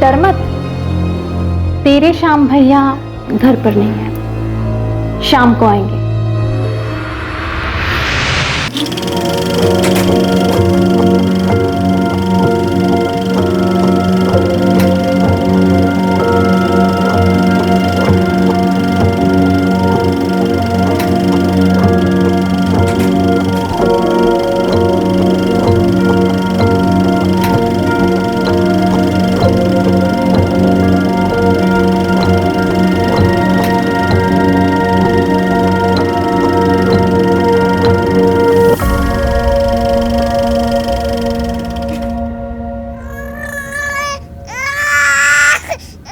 डर मत, तेरे श्याम भैया घर पर नहीं है, शाम को आएंगे।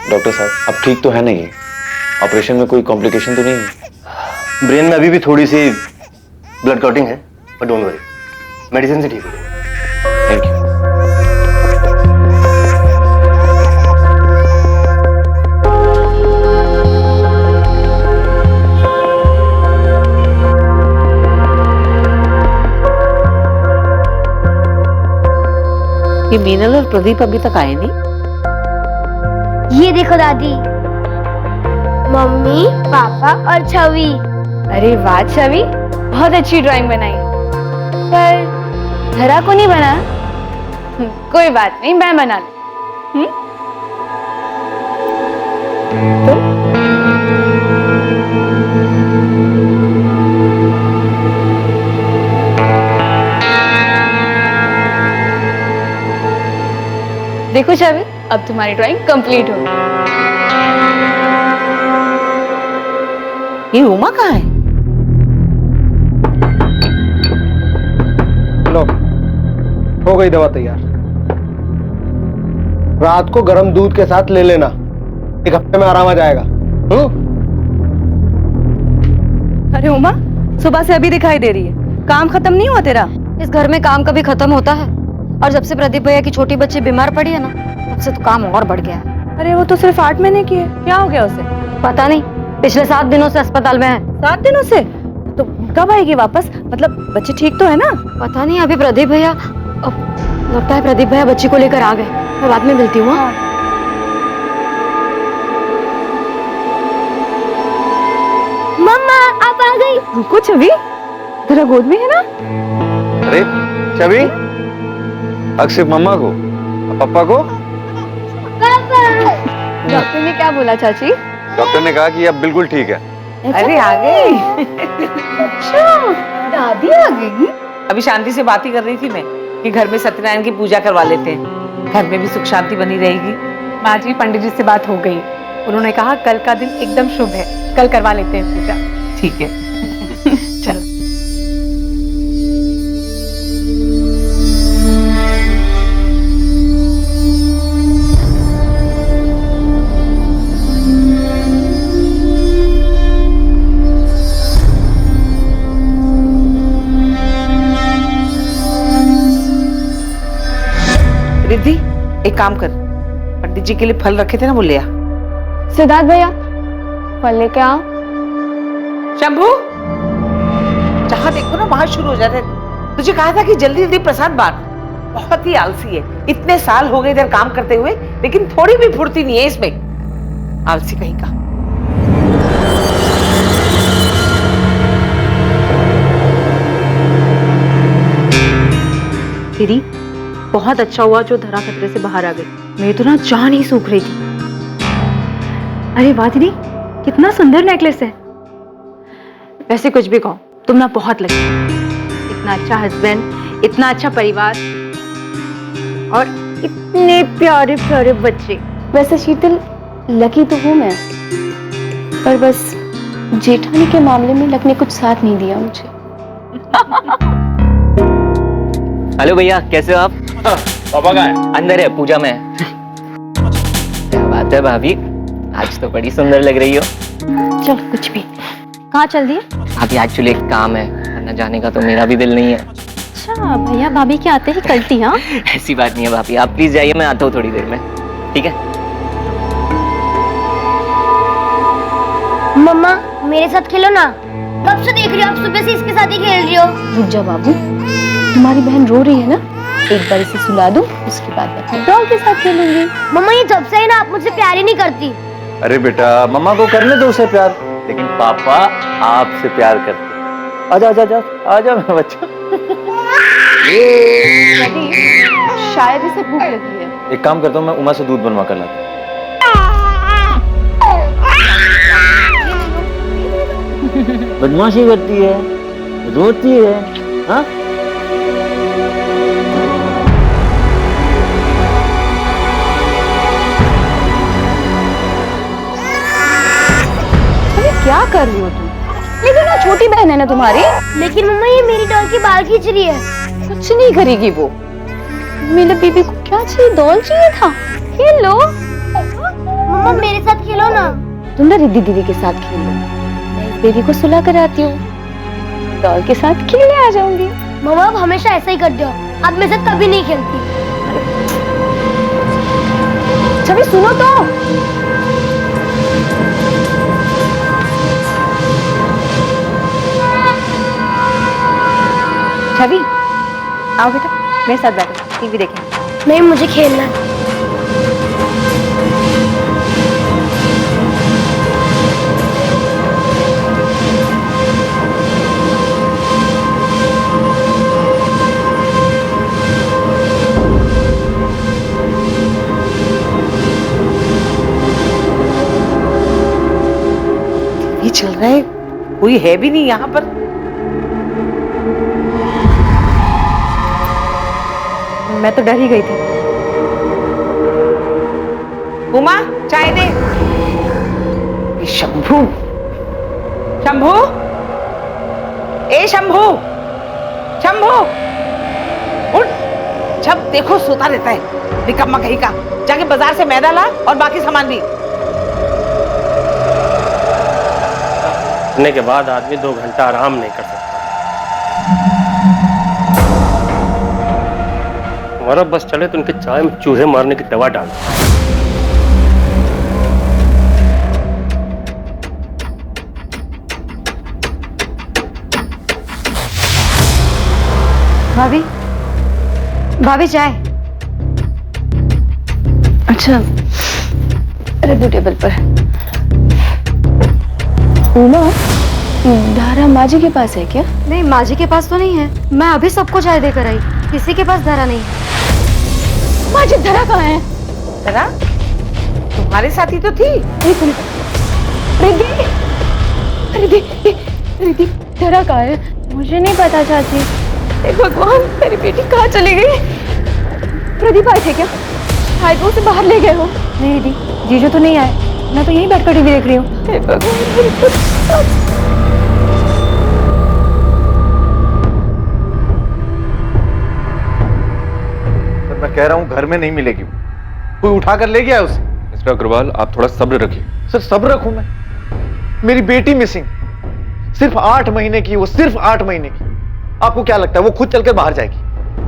डॉक्टर साहब, अब ठीक तो है ना ये? ऑपरेशन में कोई कॉम्प्लिकेशन तो नहीं है? ब्रेन में अभी भी थोड़ी सी ब्लड क्लॉटिंग है, पर डोंट वरी, मेडिसिन से ठीक हो जाएगा। Thank you. ये मीनल और प्रदीप अभी तक आए नहीं। ये देखो दादी, मम्मी, पापा और छवि। अरे वाह छवि, बहुत अच्छी ड्राइंग बनाई, पर धरा को नहीं बना। कोई बात नहीं, मैं बना लूं। देखो छवि, अब तुम्हारी ड्राइंग कंप्लीट हो गई। ये उमा कहाँ है? लो, हो गई दवा तैयार। रात को गर्म दूध के साथ ले लेना, एक हफ्ते में आराम आ जाएगा। अरे उमा, सुबह से अभी दिखाई दे रही है, काम खत्म नहीं हुआ तेरा? इस घर में काम कभी खत्म होता है? और जब से प्रदीप भैया की छोटी बच्ची बीमार पड़ी है ना, तब से तो काम और बढ़ गया है। अरे वो तो सिर्फ 8 महीने की है, क्या हो गया उसे? पता नहीं, पिछले 7 दिनों से अस्पताल में है। 7 दिनों से? तो कब आएगी वापस? मतलब बच्ची ठीक तो है ना? पता नहीं, अभी प्रदीप भैया, लगता है प्रदीप भैया बच्ची को लेकर आ गए। मैं बाद में मिलती हूँ। मम्मा आप आ गई। रुको छवि, तेरा गोद में है ना? अरे छवि, अक्सिर मम्मा को, पापा को। डॉक्टर ने क्या बोला चाची? डॉक्टर ने कहा कि अब बिल्कुल ठीक है। अरे आ गई। अच्छा, दादी आ गई। अभी शांति से बात ही कर रही थी मैं कि घर में सत्यनारायण की पूजा करवा लेते हैं, घर में भी सुख शांति बनी रहेगी। माँ जी, पंडित जी से बात हो गई, उन्होंने कहा कल का दिन एकदम शुभ है, कल करवा लेते हैं पूजा। ठीक है, चलो। रिद्धि, एक काम कर, पंडित जी के लिए फल रखे थे ना, वो ले आ। सिद्धार्थ भैया, फल लेके आओ। शंभू, जहां देखो ना वहां शुरू हो जाते हैं। तुझे कहा था कि जल्दी जल्दी प्रसाद बांट। बहुत ही आलसी है, इतने साल हो गए इधर काम करते हुए, लेकिन थोड़ी भी फुर्ती नहीं है इसमें। आलसी कहीं का। दीदी, बहुत अच्छा हुआ जो धरा खतरे से बाहर आ गई, मेरी तो ना जान ही सूख रही थी। अरे वाह दीदी, कितना सुंदर नेकलेस है। वैसे कुछ भी कहो, तुम ना बहुत लगी। इतना अच्छा हस्बैंड, इतना अच्छा परिवार और इतने प्यारे प्यारे बच्चे। वैसे शीतल, लकी तो हूँ मैं, पर बस जेठानी के मामले में लक ने कुछ साथ नहीं दिया मुझे। हेलो भैया, कैसे हो आप? पापा कहाँ है? अंदर है, पूजा में है। क्या बात है भाभी, आज तो बड़ी सुंदर लग रही हो। चल कुछ भी। कहाँ चल दिए? भाभी एक्चुअली एक काम है, वरना जाने का तो मेरा भी दिल नहीं है। अच्छा, भैया भाभी के आते ही कल्टी? हाँ, ऐसी बात नहीं है भाभी, आप प्लीज जाइए, मैं आता हूँ थोड़ी देर में, ठीक है? मम्मा मेरे साथ खेलो ना। कब से देख रही हो आप? सुबह से इसके साथ ही खेल रही हो। रुक जा बाबू, तुम्हारी बहन रो रही है ना, एक बार इसे सुला दूं, उसके बाद मैं अपने डॉल के साथ खेलूंगी। मम्मा ये जब से है ना आप मुझसे प्यार ही नहीं करती। अरे बेटा मम्मा को करने दो उसे प्यार, लेकिन पापा आपसे प्यार करते हैं। आजा आजा आजा आजा मेरा बच्चा। शायद इसे भूख लगी है। एक काम करता हूँ, मैं उमा से दूध बनवा कर लाता हूँ। बदमाशी करती है, रोती है, हाँ? अरे क्या कर रही हो तुम? लेकिन ना छोटी बहन है ना तुम्हारी। लेकिन मम्मा ये मेरी डॉल की बाल खींच रही है। कुछ नहीं करेगी वो। मेरे बेबी को क्या चाहिए? डॉल चाहिए था। खेल लो। मम्मा मेरे साथ खेलो ना। तुम ना रिद्धि दीदी के साथ खेल लो, मैं इस बेबी को सुला कर आती हूँ, डॉल के साथ खेलने आ जाऊंगी। मम्मा अब हमेशा ऐसा ही करते हो, अब मेरे साथ कभी नहीं खेलती। छवि सुनो तो। छवि आओ बेटा, मेरे साथ बैठो, टीवी देखें। नहीं मुझे खेलना है। ये चल रहा है, कोई है भी नहीं यहाँ पर। मैं तो डर ही गई थी। उमा चाय दे। ये शंभू, शंभू, ए शंभू, शंभू उठ। जब देखो सोता रहता है, निकम्मा कहीं का। जाके बाजार से मैदा ला और बाकी सामान भी। करने के बाद आदमी 2 घंटा आराम नहीं कर सकता। हमारा बस चले तो उनके चाय में चूहे मारने की दवा डाल। भाभी, भाभी चाय। अच्छा, रख दो टेबल पर। उमा, धारा माँ जी के पास है क्या? नहीं, माँ जी के पास तो नहीं है। मैं अभी सबको चाय देकर आई, किसी के पास धारा नहीं है। माँ जी धरा कहाँ है? जरा तुम्हारे साथ ही तो थी। एक मिनट। रिद्धि, रिद्धि, रिद्धि धरा कहाँ है? मुझे नहीं पता चाची। हे भगवान, मेरी बेटी कहाँ चली गई? प्रदीप आए थे क्या? शायद वो उसे बाहर ले गए हो। नहीं रिद्धि, जीजू तो नहीं आए, मैं तो यहीं बैठकर टीवी देख रही हूँ। हे भगवान। मैं कह रहा हूँ घर में नहीं मिलेगी, कोई उठा कर ले गया है उसे। मिस्टर अग्रवाल, आप थोड़ा सब्र रखिए। सर सब्र रखूं मैं? मेरी बेटी मिसिंग, सिर्फ 8 महीने की, वो सिर्फ 8 महीने की। आपको क्या लगता है वो खुद चलकर बाहर जाएगी?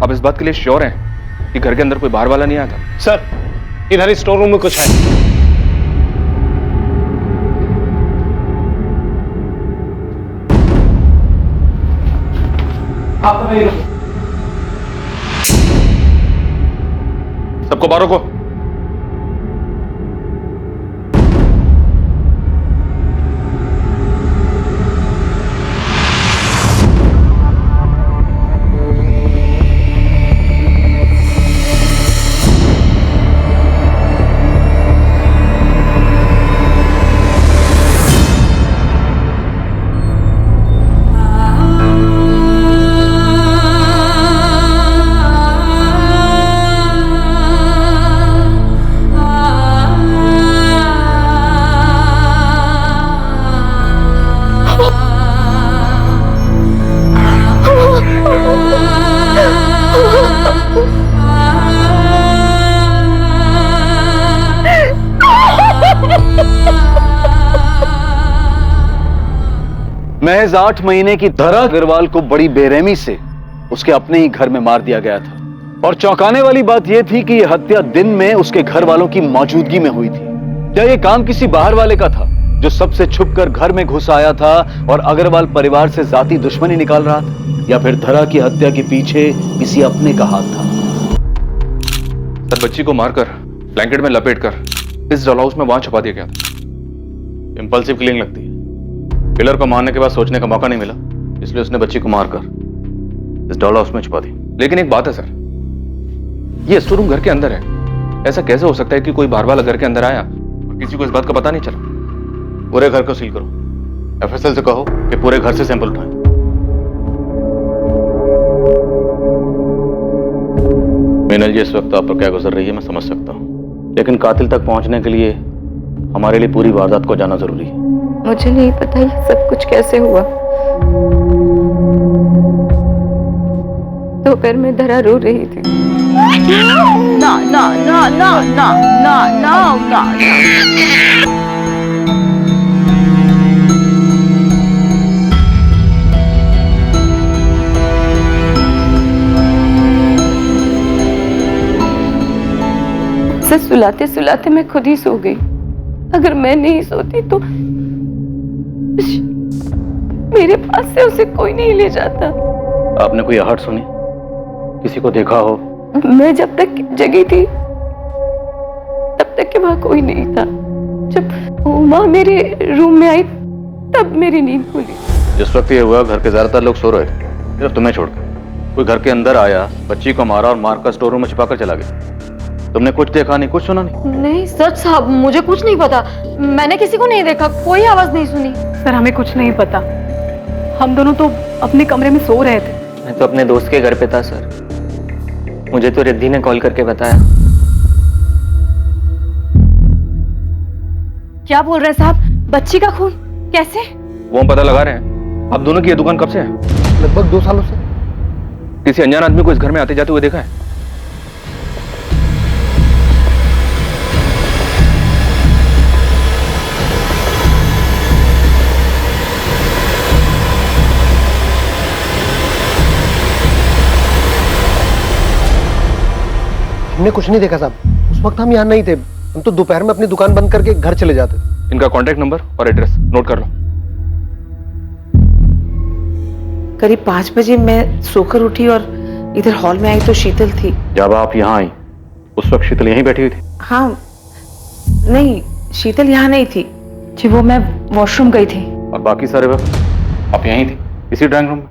आप इस बात के लिए श्योर हैं कि घर के अंदर कोई बाहर वाला नहीं आया था? सर इधर स्टोर रूम में कुछ है। आप नहीं रुको। सबको बाहर रोको। महज 8 महीने की धरा अग्रवाल को बड़ी बेरहमी से उसके अपने ही घर में मार दिया गया था। और चौंकाने वाली बात यह थी कि यह हत्या दिन में उसके घर वालों की मौजूदगी में हुई थी। क्या यह काम किसी बाहर वाले का था जो सबसे छुपकर घर में घुस आया था और अग्रवाल परिवार से जाती दुश्मनी निकाल रहा था, या फिर धरा की हत्या के पीछे किसी अपने का हाथ था? बच्ची को मारकर ब्लैंकेट में लपेटकर इस डॉल हाउस में वहां छुपा दिया गया था। इंपल्सिव किलिंग लगती है। किलर को मारने के बाद सोचने का मौका नहीं मिला, इसलिए उसने बच्ची को मारकर इस डॉल हाउस में छुपा दी। लेकिन एक बात है सर, ये स्टोर रूम घर के अंदर है। ऐसा कैसे हो सकता है कि कोई बार बार घर के अंदर आया और किसी को इस बात का पता नहीं चला? पूरे घर को सील करो। एफएसएल से कहो कि पूरे घर से सैंपल उठाएं। मीनल जी, इस वक्त आप पर क्या गुजर रही है मैं समझ सकता हूँ, लेकिन कातिल तक पहुंचने के लिए हमारे लिए पूरी वारदात को जानना जरूरी है। मुझे नहीं पता ये सब कुछ कैसे हुआ। दोपहर में धरा रो रही थी। ना ना ना ना ना ना ना ना। से सुलाते सुलाते मैं खुद ही सो गई। अगर मैं नहीं सोती तो मेरे पास से उसे कोई नहीं ले जाता। आपने कोई आहट सुनी, किसी को देखा हो? मैं जब तक जगी थी तब तक के वहां कोई नहीं था। जब उमा मेरे रूम में आई तब मेरी नींद खुली। जिस वक्त ये हुआ घर के ज्यादातर लोग सो रहे थे, सिर्फ तुम्हें छोड़कर। कोई घर के अंदर आया, बच्ची को मारा और मारकर स्टोर रूम में छिपाकर चला गया। तुमने कुछ देखा नहीं, कुछ सुना नहीं? नहीं सच साहब, मुझे कुछ नहीं पता। मैंने किसी को नहीं देखा, कोई आवाज नहीं सुनी। सर हमें कुछ नहीं पता, हम दोनों तो अपने कमरे में सो रहे थे। मैं तो अपने दोस्त के घर पे था सर, मुझे तो रिद्धि ने कॉल करके बताया। क्या बोल रहे साहब? बच्ची का खून कैसे? वो हम पता लगा रहे हैं। आप दोनों की ये दुकान कब से है? लगभग 2 सालों से। किसी अनजान आदमी को इस घर में आते जाते हुए देखा है? हमने कुछ नहीं देखा साहब, उस वक्त हम यहाँ नहीं थे। हम तो दोपहर में अपनी दुकान बंद करके घर चले जाते थे। इनका कॉन्टैक्ट नंबर और एड्रेस नोट कर लो। करीब 5 बजे मैं सोकर उठी और इधर हॉल में आई तो शीतल थी। जब आप यहाँ आई उस वक्त शीतल यहीं बैठी हुई थी? हाँ, नहीं शीतल यहाँ नहीं थी जी, वो मैं वॉशरूम गई थी। और बाकी सारे वक्त आप यहीं थी, इसी ड्राइंग रूम में?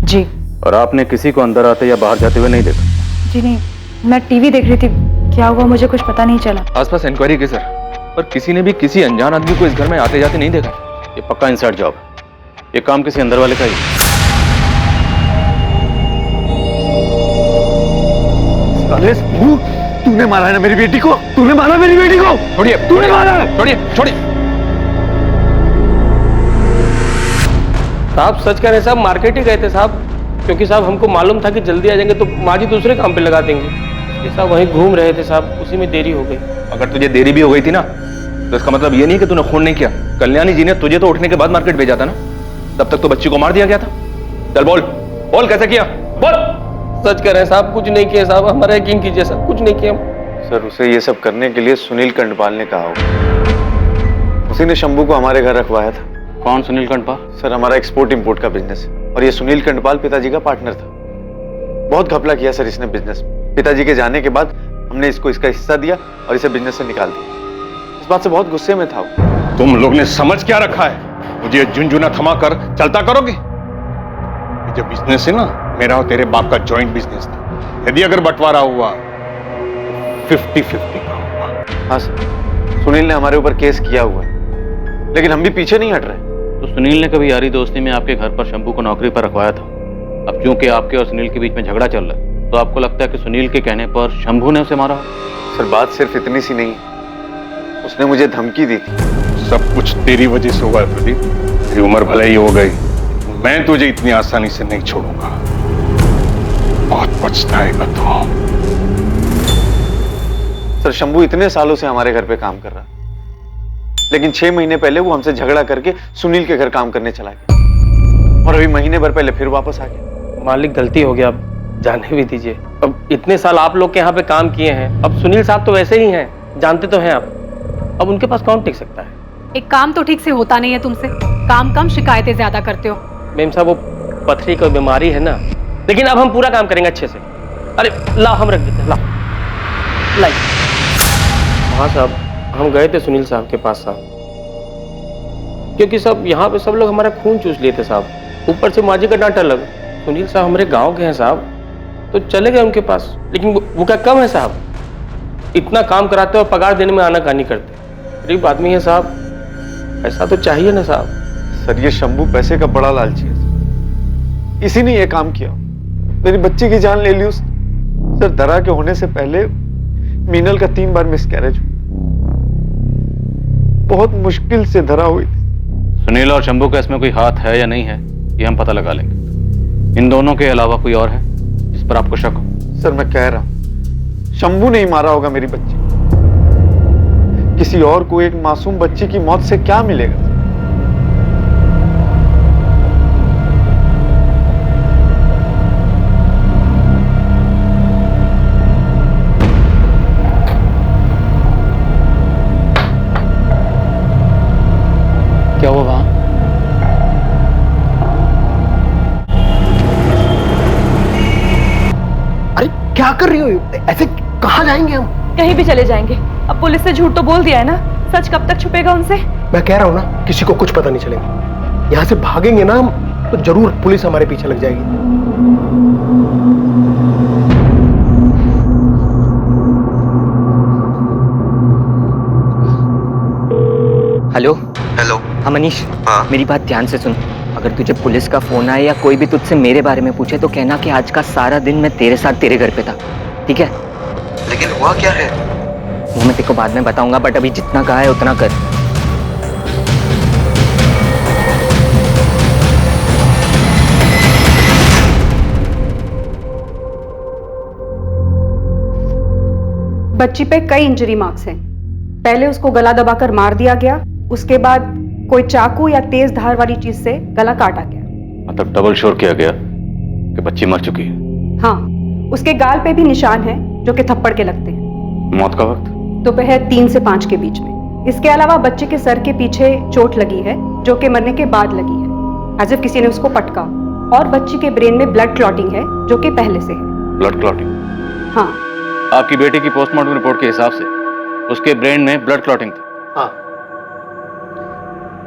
जी। और आपने किसी को अंदर आते या बाहर जाते हुए नहीं देखा? जी नहीं, मैं टीवी देख रही थी। क्या हुआ मुझे कुछ पता नहीं चला। आसपास इंक्वायरी की सर, पर किसी ने भी किसी अनजान आदमी को इस घर में आते जाते नहीं देखा। ये पक्का इनसाइड जॉब है, ये काम किसी अंदर वाले का ही है। तूने मारा है ना मेरी बेटी को, तूने मारा मेरी बेटी को। छोड़िए, तूने मारा है। छोड़िए, छोड़िए। साहब सच कह रहे साहब, मार्केट ही गए थे साहब, क्योंकि साहब हमको मालूम था कि जल्दी आ जाएंगे तो माँ जी दूसरे काम पे लगा देंगे। ये साहब वहीं घूम रहे थे साहब, उसी में देरी हो गई। अगर तुझे देरी भी हो गई थी ना, तो इसका मतलब ये नहीं कि तूने खून नहीं किया। कल्याणी जी ने तुझे तो उठने के बाद मार्केट भेजा था ना, तब तक तो बच्ची को मार दिया गया था। चल बोल, बोल कैसे किया, बोल। सच कह रहे हैं साहब, कुछ नहीं किया साहब, हमारा यकीन कीजिए साहब, कुछ नहीं किया। सर उसे ये सब करने के लिए सुनील कंडपाल ने कहा होगा। उसी ने शंभू को हमारे घर रखवाया था। कौन सुनील कंडपाल? सर हमारा एक्सपोर्ट इंपोर्ट का बिजनेस है और ये सुनील कंडपाल पिताजी का पार्टनर था। बहुत घपला किया सर इसने बिजनेस में। पिताजी के जाने के बाद हमने इसको इसका हिस्सा दिया और इसे बिजनेस से निकाल दिया। इस बात से बहुत गुस्से में था वो। तुम लोग ने समझ क्या रखा है? मुझे झुंझुना थमा कर चलता करोगे? ये जो बिजनेस है ना, मेरा और तेरे बाप का जॉइंट बिजनेस था। यदि अगर बंटवारा हुआ 50-50 का हुआ। हाँ सर, सुनील ने हमारे ऊपर केस किया हुआ है, लेकिन हम भी पीछे नहीं हट रहे। तो सुनील ने कभी यारी दोस्ती में आपके घर पर शंभू को नौकरी पर रखवाया था। अब क्योंकि आपके और सुनील के बीच में झगड़ा चल रहा है, तो आपको लगता है कि सुनील के कहने पर शंभू ने उसे मारा? सर बात सिर्फ इतनी सी नहीं है, उसने मुझे धमकी दी थी। सब कुछ तेरी वजह से हुआ है प्रदीप। तेरी उम्र भले ही हो गई, मैं तुझे इतनी आसानी से नहीं छोड़ूंगा। बहुत पछताएगा तू। सर शंभू इतने सालों से हमारे घर पे काम कर रहा, लेकिन 6 महीने पहले वो हमसे झगड़ा करके सुनील के घर काम करने चला गया और अभी महीने भर पहले फिर वापस आ गया। मालिक गलती हो गया, अब जाने भी दीजिए। अब इतने साल आप लोग के यहाँ पे काम किए हैं, अब सुनील साहब तो वैसे ही हैं, जानते तो हैं आप। अब उनके पास कौन टिक सकता है? एक काम तो ठीक से होता नहीं है तुमसे, काम कम शिकायतें ज्यादा करते हो। मेम साहब वो पथरी की बीमारी है ना, लेकिन अब हम पूरा काम करेंगे अच्छे से। अरे लाओ हम रख देते हैं, लाओ। हाँ साहब, हम गए थे सुनील साहब के पास साहब, क्योंकि सब यहाँ पे सब लोग हमारा खून चूस लिए थे साहब, ऊपर से माजी का डांटा लगा। सुनील साहब हमारे गांव के हैं साहब, तो चले गए उनके पास, लेकिन वो क्या कम है साहब, इतना काम कराते और पगार देने में आनाकानी करते। गरीब आदमी है साहब, पैसा तो चाहिए ना साहब। सर ये शंभू पैसे का बड़ा लालची है, इसी ने ये काम किया, मेरी बच्ची की जान ले ली उसने। सर दरा के होने से पहले मीनल का 3 बार मिसकैरेज हुआ, बहुत मुश्किल से धरा हुई थी। सुनील और शंभू का इसमें कोई हाथ है या नहीं है, ये हम पता लगा लेंगे। इन दोनों के अलावा कोई और है जिस पर आपको शक हो? सर मैं कह रहा हूं, शंभू नहीं मारा होगा मेरी बच्ची, किसी और को एक मासूम बच्ची की मौत से क्या मिलेगा? क्या हुआ वहां? अरे क्या कर रही हो, ऐसे कहां जाएंगे हम? कहीं भी चले जाएंगे, अब पुलिस से झूठ तो बोल दिया है ना, सच कब तक छुपेगा उनसे? मैं कह रहा हूं ना, किसी को कुछ पता नहीं चलेगा। यहां से भागेंगे ना हम तो जरूर पुलिस हमारे पीछे लग जाएगी। हेलो हेलो, हाँ मनीष, हाँ मेरी बात ध्यान से सुन। अगर तुझे पुलिस का फोन आए या कोई भी तुझसे मेरे बारे में पूछे तो कहना कि आज का सारा दिन मैं तेरे साथ तेरे घर पे था, ठीक है? लेकिन हुआ क्या है? वो मैं तेरे को बाद में बताऊंगा, बट अभी जितना कहा है उतना कर। बच्ची पे कई इंजरी मार्क्स हैं। पहले उसको गला दबाकर मार दिया गया, उसके बाद कोई चाकू या तेज धार वाली चीज से गला काटा गया। मतलब डबल श्योर किया गया कि बच्ची मर चुकी है? हाँ, उसके गाल पे भी निशान हैं जो कि थप्पड़ के लगते हैं। मौत का वक्त? दोपहर 3 से 5 के बीच में। इसके अलावा बच्चे के सर के पीछे चोट लगी है जो कि मरने के बाद लगी है, एज इफ किसी ने उसको पटका। और बच्ची के ब्रेन में ब्लड क्लॉटिंग है जो कि पहले से है। Blood clotting? हाँ। आपकी बेटी की पोस्टमार्टम रिपोर्ट के हिसाब से उसके ब्रेन में ब्लड क्लॉटिंग थी? हाँ,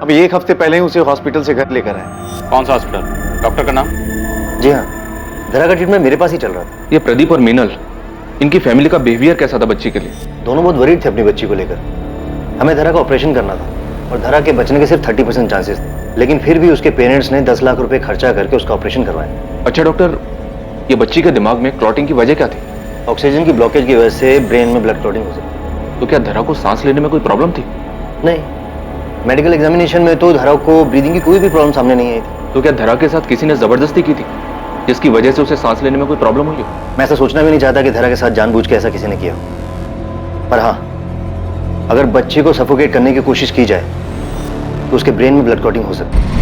अभी 1 हफ्ते पहले ही उसे हॉस्पिटल से घर लेकर आए। कौन सा हॉस्पिटल? डॉक्टर का नाम? जी हाँ, धरा का ट्रीटमेंट मेरे पास ही चल रहा था। ये प्रदीप और मीनल, इनकी फैमिली का बिहेवियर कैसा था बच्ची के लिए? दोनों बहुत वरीड थे अपनी बच्ची को लेकर। हमें धरा का ऑपरेशन करना था और धरा के बचने के सिर्फ 30% चांसेस थे, लेकिन फिर भी उसके पेरेंट्स ने 10 लाख रुपए खर्चा करके उसका ऑपरेशन करवाया। अच्छा डॉक्टर, ये बच्ची के दिमाग में क्लॉटिंग की वजह क्या थी? ऑक्सीजन की ब्लॉकेज की वजह से ब्रेन में ब्लड क्लॉटिंग हो सकती है। तो क्या धरा को सांस लेने में कोई प्रॉब्लम थी? नहीं, मेडिकल एग्जामिनेशन में तो धरा को ब्रीदिंग की कोई भी प्रॉब्लम सामने नहीं आई थी। तो क्या धरा के साथ किसी ने जबरदस्ती की थी जिसकी वजह से उसे सांस लेने में कोई प्रॉब्लम हुई? मैं ऐसा सोचना भी नहीं चाहता कि धरा के साथ जानबूझ के ऐसा किसी ने किया, पर हाँ, अगर बच्चे को सफोकेट करने की कोशिश की जाए तो उसके ब्रेन में ब्लड क्लॉटिंग हो सकती है।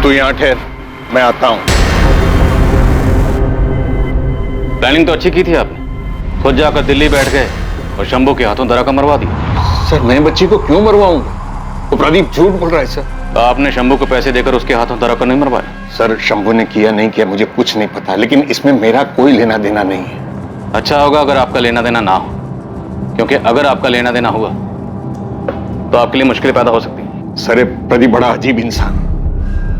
तू यहाँ ठहर, मैं आता हूँ। प्लानिंग तो अच्छी की थी आपने, खुद जाकर दिल्ली बैठ गए और शंभू के हाथों धरा का मरवा दिया। सर मैं बच्ची को क्यों मरवाऊंगा? तो प्रदीप झूठ बोल रहा है सर। तो आपने शंभू को पैसे देकर उसके हाथों धरा को नहीं मरवाया? सर शंभू ने किया नहीं किया मुझे कुछ नहीं पता, लेकिन इसमें मेरा कोई लेना देना नहीं है। अच्छा होगा अगर आपका लेना देना ना हो, क्योंकि अगर आपका लेना देना हुआ तो आपके लिए मुश्किलें पैदा हो सकती हैं। सर ये प्रदीप बड़ा अजीब इंसान,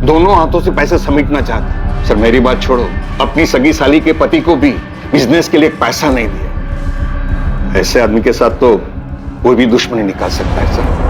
दोनों हाथों से पैसे समेटना चाहता। सर मेरी बात छोड़ो, अपनी सगी साली के पति को भी बिजनेस के लिए पैसा नहीं दिया। ऐसे आदमी के साथ तो कोई भी दुश्मनी निकाल सकता है सर।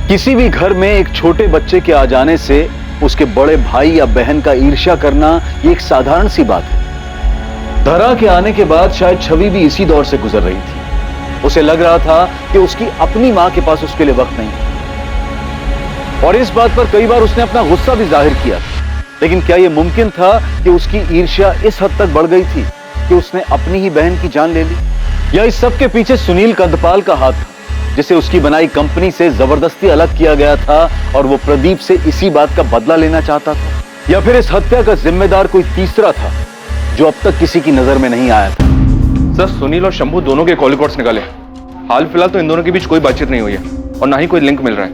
किसी भी घर में एक छोटे बच्चे के आ जाने से उसके बड़े भाई या बहन का ईर्ष्या करना ये एक साधारण सी बात है। धरा के आने के बाद शायद छवि भी इसी दौर से गुजर रही थी। उसे लग रहा था कि उसकी अपनी मां के पास उसके लिए वक्त नहीं है, और इस बात पर कई बार उसने अपना गुस्सा भी जाहिर किया। लेकिन क्या यह मुमकिन था कि उसकी ईर्ष्या इस हद तक बढ़ गई थी कि उसने अपनी ही बहन की जान ले ली? या इस सब के पीछे सुनील कंदपाल का हाथ था, जिसे उसकी बनाई कंपनी से जबरदस्ती अलग किया गया था और वो प्रदीप से इसी बात का बदला लेना चाहता था? या फिर इस हत्या का जिम्मेदार कोई तीसरा था जो अब तक किसी की नजर में नहीं आया था? सर, सुनील और शंभू दोनों के कॉल रिकॉर्ड्स निकाले। हाल फिलहाल तो इन दोनों के बीच कोई बातचीत नहीं हुई है और ना ही कोई लिंक मिल रहा है।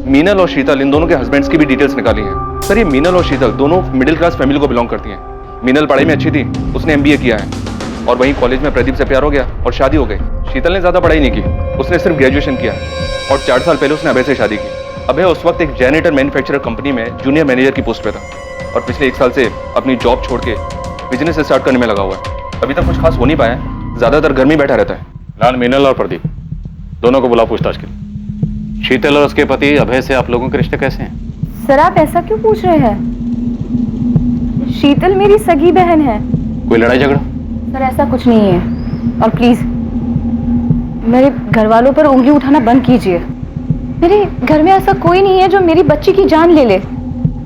मीनल और शीतल, इन दोनों के हस्बैंड्स की भी डिटेल्स निकाली हैं। सर, ये मीनल और शीतल दोनों मिडिल क्लास फैमिली को बिलोंग करती हैं। मीनल पढ़ाई में अच्छी थी, उसने MBA किया है और वहीं कॉलेज में प्रदीप से प्यार हो गया और शादी हो गई। शीतल ने ज्यादा पढ़ाई नहीं की, उसने सिर्फ ग्रेजुएशन किया और 4 साल पहले उसने अभय से शादी की। अभय उस वक्त एक जेनरेटर मैन्युफैक्चरर कंपनी में जूनियर मैनेजर की पोस्ट पे था और पिछले 1 साल से अपनी जॉब छोड़ के बिजनेस स्टार्ट करने में लगा हुआ है। अभी तक कुछ खास हो नहीं पाया है, ज्यादातर घर में बैठा रहता है। लाल, मीनल और प्रदीप दोनों को बुलाओ पूछताछ के लिए। शीतल और उसके पति अभय से आप लोगों के रिश्ते कैसे हैं? सर आप ऐसा क्यों पूछ रहे हैं? शीतल मेरी सगी बहन है। कोई लड़ाई झगड़ा? सर ऐसा कुछ नहीं है और प्लीज मेरे घर वालों पर उंगली उठाना बंद कीजिए। मेरे घर में ऐसा कोई नहीं है जो मेरी बच्ची की जान ले ले।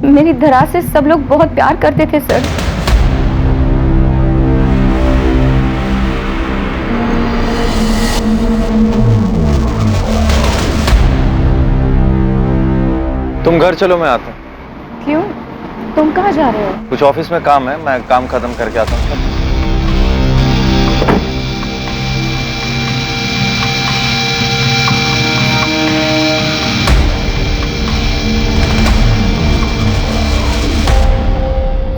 मेरी धरा से सब लोग बहुत प्यार करते थे सर। तुम घर चलो, मैं आता हूँ। क्यों? तुम कहाँ जा रहे हो? कुछ ऑफिस में काम है, मैं काम खत्म करके आता हूँ।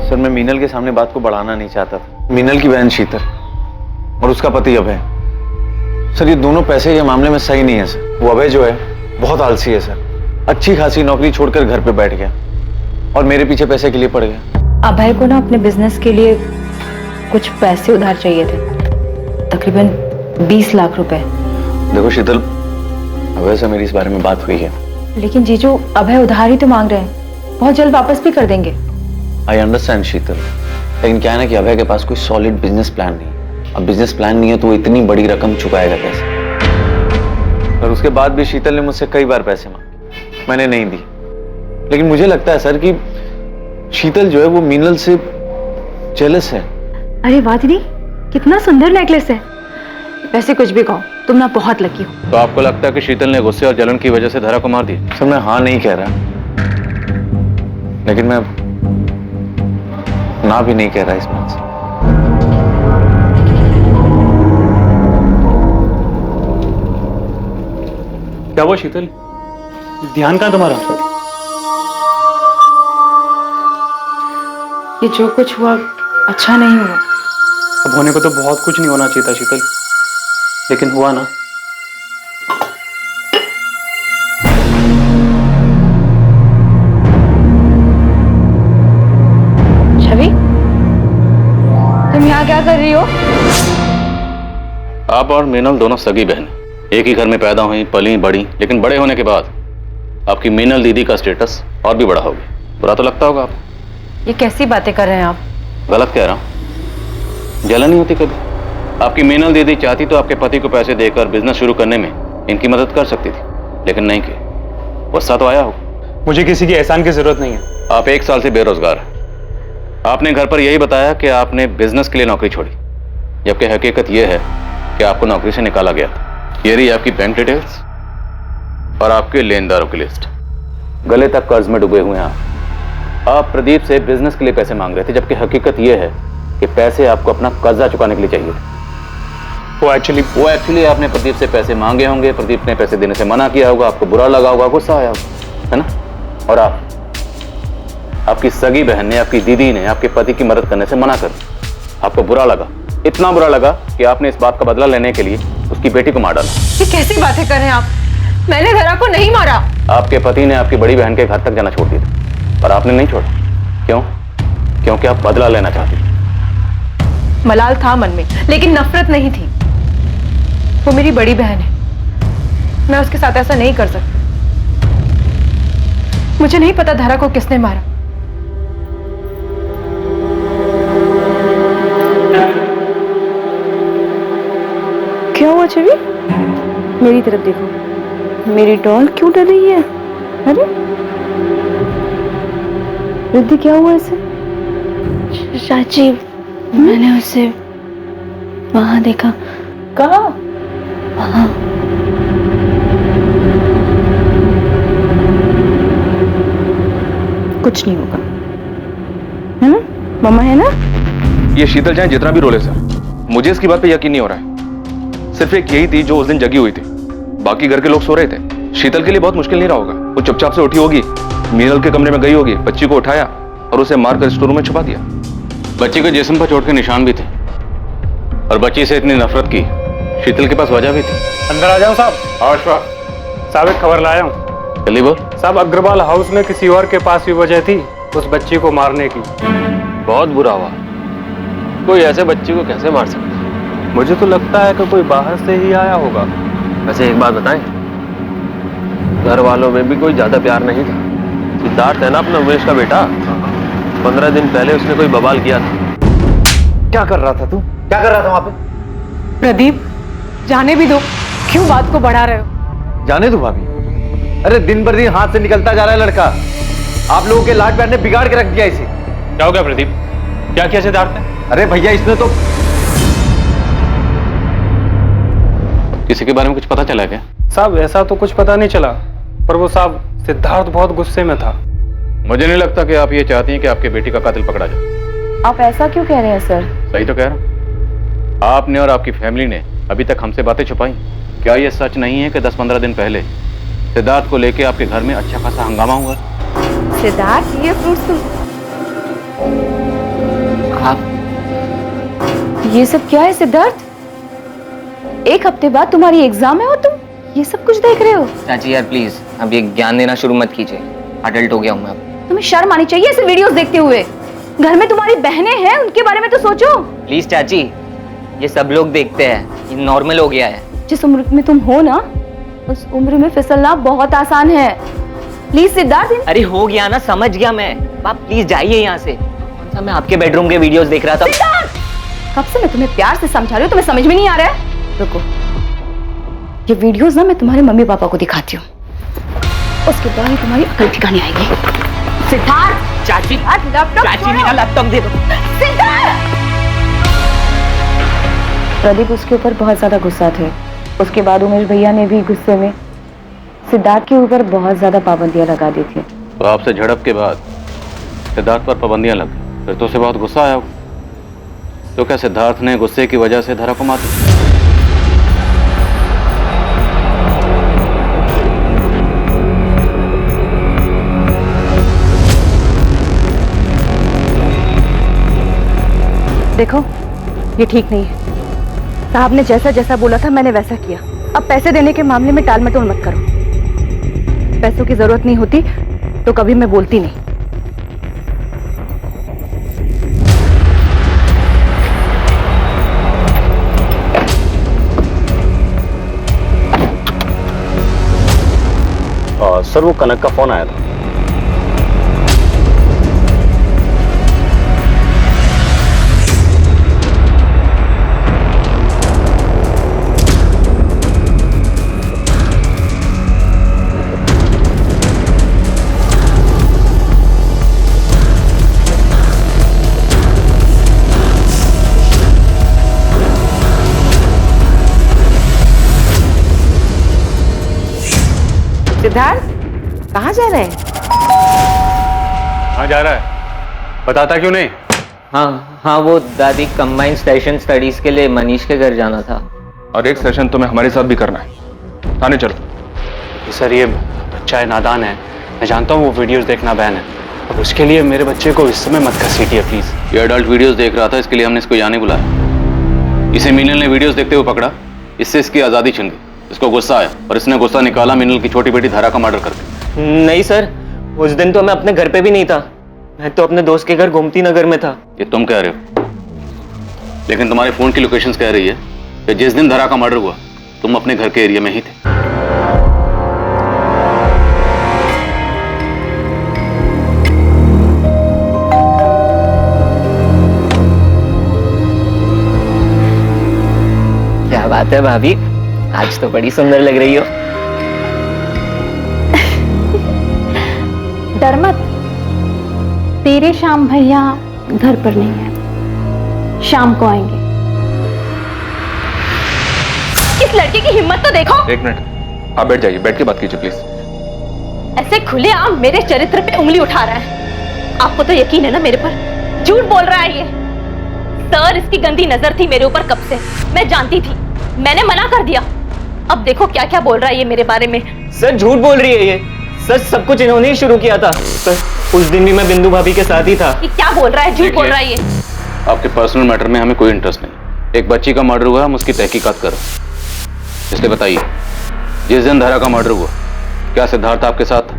सर, मैं मीनल के सामने बात को बढ़ाना नहीं चाहता था। मीनल की बहन शीतल और उसका पति अभय, सर ये दोनों पैसे के मामले में सही नहीं है सर। वो अभय जो है बहुत आलसी है सर, अच्छी खासी नौकरी छोड़कर घर पे बैठ गया और मेरे पीछे पैसे के लिए पड़ गया। अभय को ना अपने बिजनेस के लिए कुछ पैसे उधार चाहिए थे, तकरीबन 20 लाख रुपए। देखो शीतल, अभय से मेरी इस बारे में बात हुई है। लेकिन जीजू, अभय उधार ही तो मांग रहे हैं, बहुत जल्द वापस भी कर देंगे। आई अंडरस्टैंड शीतल, लेकिन क्या है ना कि अभय के पास कोई सॉलिड बिजनेस प्लान नहीं। अब बिजनेस प्लान नहीं है तो वो इतनी बड़ी रकम चुकाएगा कैसे? और उसके बाद भी शीतल ने मुझसे कई बार पैसे मांगे, मैंने नहीं दी। लेकिन मुझे लगता है सर कि शीतल जो है वो मीनल से जेलस है। अरे वाह दीदी, कितना सुंदर नेकलेस है। वैसे कुछ भी कहो, तुम ना बहुत लकी हो। तो आपको लगता है कि शीतल ने गुस्से और जलन की वजह से धरा को मार दिया? सर मैं हाँ नहीं कह रहा, लेकिन मैं ना भी नहीं कह रहा इस बात से। क्या हुआ शीतल? ध्यान कहाँ तुम्हारा? ये जो कुछ हुआ अच्छा नहीं हुआ। अब होने को तो बहुत कुछ नहीं होना चाहिए था शीतल, लेकिन हुआ ना। छवि, तुम यहाँ क्या कर रही हो? आप और मीनल दोनों सगी बहन, एक ही घर में पैदा हुई, पली बड़ी, लेकिन बड़े होने के बाद आपकी मीनल दीदी का स्टेटस और भी बड़ा हो गया। बुरा तो लगता होगा आपको। ये कैसी बातें कर रहे हैं आप? गलत कह रहा हूं? जलन नहीं होती कभी? आपकी मीनल दीदी चाहती तो आपके पति को पैसे देकर बिजनेस शुरू करने में इनकी मदद कर सकती थी, लेकिन नहीं की। गुस्सा तो आया हो? मुझे किसी की एहसान की जरूरत नहीं है। आप 1 साल से बेरोजगार हैं। आपने घर पर यही बताया कि आपने बिजनेस के लिए नौकरी छोड़ी, जबकि हकीकत यह है कि आपको नौकरी से निकाला गया था। ये रही आपकी बैंक डिटेल्स और आपके लेनदारों की लिस्ट। गले तक कर्ज में डूबे हुए हैं आप प्रदीप से बिजनेस के लिए पैसे मांग रहे थे, जबकि हकीकत यह है कि पैसे आपको अपना कर्जा चुकाने के लिए चाहिए थे। वो एक्चुअली आपने प्रदीप से पैसे मांगे होंगे, प्रदीप ने पैसे देने से मना किया होगा, आपको बुरा लगा होगा, गुस्सा आया होगा, है ना? और आपकी सगी बहन ने, आपकी दीदी ने आपके पति की मदद करने से मना कर दिया। आपको बुरा लगा, इतना बुरा लगा कि आपने इस बात का बदला लेने के लिए उसकी बेटी को मार डाला। ये कैसी बातें कर रहे हैं आप? मैंने धरा को नहीं मारा। आपके पति ने आपकी बड़ी बहन के घर तक जाना छोड़ दिया था, पर आपने नहीं छोड़ा। क्यों? क्योंकि आप बदला लेना चाहती थी। मलाल था मन में, लेकिन नफरत नहीं थी। वो मेरी बड़ी बहन है, मैं उसके साथ ऐसा नहीं कर सकती। मुझे नहीं पता धरा को किसने मारा। क्या हुआ छवि? मेरी तरफ देखो, मेरी डॉल क्यों डर रही है? अरे रिद्धि, क्या हुआ इसे? चाची, मैंने उसे वहां देखा। कहाँ? वहां। कुछ नहीं होगा, है ना? मम्मा है ना? ये शीतल चाहे जितना भी रोले सर, मुझे इसकी बात पे यकीन नहीं हो रहा है। सिर्फ एक यही थी जो उस दिन जगी हुई थी, बाकी घर के लोग सो रहे थे। शीतल के लिए बहुत मुश्किल नहीं रहा होगा। वो चुपचाप से उठी होगी, मीनल के कमरे में गई होगी, बच्ची को उठाया और उसे मारकर स्टोर रूम में छुपा दिया। बच्ची के जिस्म पर चोट के निशान भी थे और बच्ची से इतनी नफरत की शीतल के पास वजह भी थी। अंदर आ जाओ साहब। साहब एक खबर लाया हूँ। जल्दी बोल। साहब अग्रवाल हाउस में किसी और के पास भी वजह थी उस बच्ची को मारने की। बहुत बुरा हुआ। कोई ऐसे बच्ची को कैसे मार सकता है? मुझे तो लगता है कि कोई बाहर से ही आया होगा। वैसे एक बात बताएं, घर वालों में भी कोई ज्यादा प्यार नहीं था। सिद्धार्थ है ना अपना उमेश का बेटा, 15 दिन पहले उसने कोई बवाल किया था। क्या कर रहा था तू? क्या कर रहा था वहां पे? प्रदीप, जाने भी दो, क्यों बात को बढ़ा रहे हो? जाने दो भाभी। अरे दिन भर दिन हाथ से निकलता जा रहा है लड़का। आप लोगों के लाड प्यार ने बिगाड़ के रख दिया इसे। क्या हो गया प्रदीप? क्या किया सिद्धार्थ ने? अरे भैया इसने तो किसी के बारे में कुछ पता चला क्या? साहब ऐसा तो कुछ पता नहीं चला, पर वो साहब सिद्धार्थ बहुत गुस्से में था। मुझे नहीं लगता कि आप ये चाहती हैं कि आपके बेटी का कातिल पकड़ा जाए। आप ऐसा क्यों कह रहे हैं सर? सही तो कह रहा हूं। आपने और आपकी फैमिली ने अभी तक हमसे बातें छुपाई। क्या ये सच नहीं है कि 10-15 दिन पहले सिद्धार्थ को लेके आपके घर में अच्छा खासा हंगामा हुआ? सिद्धार्थ, ये फ्रूट्स तुम आप ये सब क्या है सिद्धार्थ? एक हफ्ते बाद तुम्हारी एग्जाम है और तुम ये सब कुछ देख रहे हो? चाची यार प्लीज, अब ये ज्ञान देना शुरू मत कीजिए। अडल्ट हो गया हूँ मैं अब। तुम्हें शर्म आनी चाहिए ऐसे वीडियोस देखते हुए। घर में तुम्हारी बहनें हैं, उनके बारे में तो सोचो। प्लीज चाची, ये सब लोग देखते हैं, ये नॉर्मल हो गया है। जिस उम्र में तुम हो ना, उस उम्र में फिसलना बहुत आसान है। प्लीज सिद्धार्थ। अरे हो गया ना, समझ गया मैं। आप प्लीज जाइए यहाँ से। मैं आपके बेडरूम के वीडियोस देख रहा था। कब से मैं तुम्हें प्यार से समझा रही हूँ, तुम्हें समझ में नहीं आ रहा है? रुको, ये वीडियोस ना मैं तुम्हारे मम्मी पापा को दिखाती हूँ, उसके बाद ही तुम्हारी अकल ठिकाने आएगी। सिद्धार्थ! चाची, लैपटॉप चाची मेरा लैपटॉप दे दो। सिद्धार्थ! प्रदीप उसके ऊपर बहुत ज्यादा गुस्सा थे। उसके बाद उमेश भैया ने भी गुस्से में सिद्धार्थ के ऊपर बहुत ज्यादा पाबंदियां लगा दी थी। तो आपसे झड़प के बाद सिद्धार्थ पर पाबंदियां लग गई, फिर तो उसे बहुत गुस्सा आया। तो क्या सिद्धार्थ ने गुस्से की वजह से धरा को मार दिया? देखो, ये ठीक नहीं है। साहब ने जैसा जैसा बोला था मैंने वैसा किया। अब पैसे देने के मामले में टाल मटोल मत करो। पैसों की जरूरत नहीं होती तो कभी मैं बोलती नहीं। सर वो कनक का फोन आया था। सिद्धार्थ, कहाँ जा रहे हैं? कहाँ जा रहा है? बताता क्यों नहीं? हाँ, वो दादी कंबाइंड सेशन स्टडीज के लिए मनीष के घर जाना था। और एक सेशन तुम्हें हमारे साथ भी करना है। थाने चलो। सर ये बच्चा है, नादान है। मैं जानता हूँ वो वीडियोस देखना बैन है, अब उसके लिए मेरे बच्चे को इस समय मत घसीटिए प्लीज। ये अडल्ट वीडियोस देख रहा था, इसके लिए हमने इसको यहाँ नहीं बुलाया। इसे मीनल ने वीडियोस देखते हुए पकड़ा, इससे इसकी आजादी छिन गई। इसको गुस्सा आया और इसने गुस्सा निकाला मीनल की छोटी बेटी धारा का मर्डर करके। नहीं सर, उस दिन तो मैं अपने घर पे भी नहीं था। मैं तो अपने दोस्त के घर गोमती नगर में था। ये तुम कह रहे हो, लेकिन तुम्हारे फोन की लोकेशंस कह रही है कि जिस दिन धारा का मर्डर हुआ तुम अपने घर के एरिया में ही थे। क्या बात है भाभी, आज तो बड़ी सुंदर लग रही हो। डर मत, तेरे श्याम भैया घर पर नहीं है, शाम को आएंगे। इस लड़के की हिम्मत तो देखो। एक मिनट, आप बैठ जाइए, बैठ के बात कीजिए प्लीज। ऐसे खुलेआम मेरे चरित्र पे उंगली उठा रहा है। आपको तो यकीन है ना मेरे पर? झूठ बोल रहा है ये। सर, इसकी गंदी नजर थी मेरे ऊपर कब से, मैं जानती थी, मैंने मना कर दिया। अब देखो क्या क्या बोल रहा है ये मेरे बारे में। सर झूठ बोल रही है ये, सच सब कुछ इन्होंने ही शुरू किया था। सर उस दिन भी मैं बिंदु भाभी के साथ ही था। ये क्या बोल रहा है? झूठ बोल रहा है ये। आपके पर्सनल मैटर में हमें कोई इंटरेस्ट नहीं। एक बच्ची का मर्डर हुआ, हम उसकी तहकीकात कर रहे हैं। इसलिए बताइए, जिस दिन धरा का मर्डर हुआ, क्या सिद्धार्थ आपके साथ?